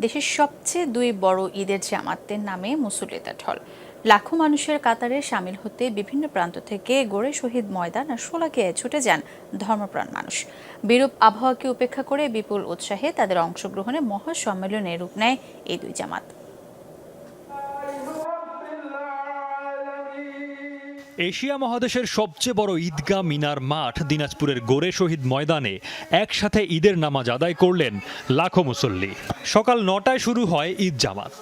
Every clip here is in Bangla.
দেশের সবচেয়ে দুই বড় ঈদের জামাতের নামে মুসল্লিদের ঢল। লাখো মানুষের কাতারে সামিল হতে বিভিন্ন প্রান্ত থেকে গড়ে শহীদ ময়দান আর শোলাকিয়ায় ছুটে যান ধর্মপ্রাণ মানুষ। বিরূপ আবহাওয়াকে উপেক্ষা করে বিপুল উৎসাহে তাদের অংশগ্রহণে মহাসম্মেলনে রূপ নেয় এই দুই জামাত। এশিয়া মহাদেশের সবচেয়ে বড় ঈদগাহ মিনার মাঠ দিনাজপুরের গোরে শহীদ ময়দানে একসাথে ঈদের নামাজ আদায় করলেন লাখো মুসল্লি। সকাল ৯টায় শুরু হয় ঈদ জামাত।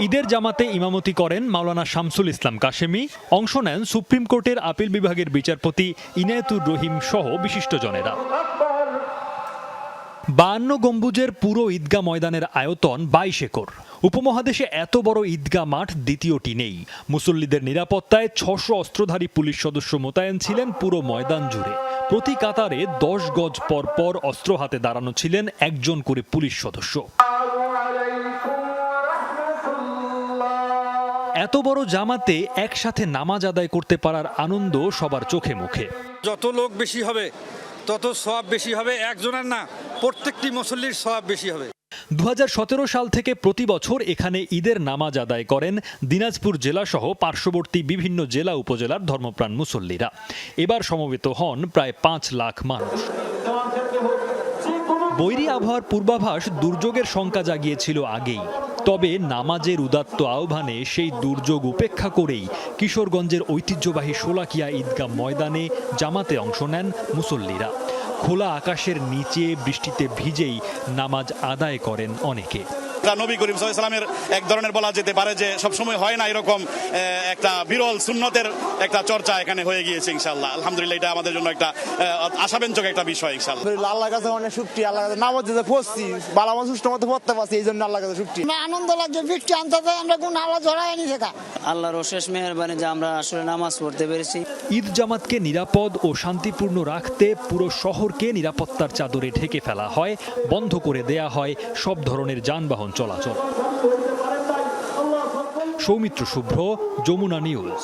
ঈদের জামাতে ইমামতি করেন মাওলানা শামসুল ইসলাম কাশেমি। অংশ নেন সুপ্রিম কোর্টের আপিল বিভাগের বিচারপতি ইনায়েতুর রহিম সহ বিশিষ্টজনেরা। 52 গম্বুজের পুরো ঈদগাহ ময়দানের আয়তন 22 একর। উপমহাদেশে এত বড় ঈদগাহ মাঠ দ্বিতীয়টি নেই। মুসল্লিদের নিরাপত্তায় 600 অস্ত্রধারী পুলিশ সদস্য মোতায়েন ছিলেন পুরো ময়দান জুড়ে। প্রতি কাতারে 10 গজ পর পর অস্ত্র হাতে দাঁড়ানো ছিলেন একজন করে পুলিশ সদস্য। এত বড় জামাতে একসাথে নামাজ আদায় করতে পারার আনন্দ সবার চোখে মুখে। যত লোক বেশি হবে তত সওয়াব বেশি হবে, একজনের না, প্রত্যেকটি মুসল্লির সওয়াব বেশি হবে। 2017 সাল থেকে প্রতি বছর এখানে ঈদের নামাজ আদায় করেন দিনাজপুর জেলা সহ পার্শ্ববর্তী বিভিন্ন জেলা উপজেলার ধর্মপ্রাণ মুসল্লিরা। এবার সমবেত হন প্রায় 5 লাখ মানুষ। বৈরী আবহাওয়ার পূর্বাভাস দুর্যোগের শঙ্কা জাগিয়েছিল আগেই। তবে নামাজের উদাত্ত আহ্বানে সেই দুর্যোগ উপেক্ষা করেই কিশোরগঞ্জের ঐতিহ্যবাহী শোলাকিয়া ঈদগাহ ময়দানে জামাতে অংশ নেন মুসল্লিরা। খোলা আকাশের নিচে বৃষ্টিতে ভিজেই নামাজ আদায় করেন অনেকে। নবী করিম সাল্লাল্লাহু আলাইহি ওয়াসাল্লামের এক ধরনের বলা যেতে পারে যে সবসময় হয় না এরকম একটা বিরল সুন্নতের একটা চর্চা এখানে হয়ে গিয়েছে ইনশাআল্লাহ। আলহামদুলিল্লাহ, এটা আমাদের জন্য একটা আশাব্যঞ্জক একটা বিষয় ইনশাআল্লাহ। আল্লাহর কাছে অনেক শুকরিয়া, আল্লাহর কাছে নামাজ দিতে পড়ছি, বালামা সুষ্ঠু মতো পড়তে পারছি, এই জন্য আল্লাহর কাছে শুকরিয়া। আনন্দ লাগছে, বৃষ্টি আনতে আমরা কোন আল্লাহ জড়াই নি দেখা। আল্লাহর অশেষ মেহেরবানি যে আমরা আসলে নামাজ পড়তে পেরেছি। ঈদ জামাতকে নিরাপদ ও শান্তিপূর্ণ রাখতে পুরো শহরকে নিরাপত্তার চাদরে ঢেকে ফেলা হয়, বন্ধ করে দেয়া হয় সব ধরনের যানবাহন চলাচল। সৌমিত্র শুভ্র, যমুনা নিউজ।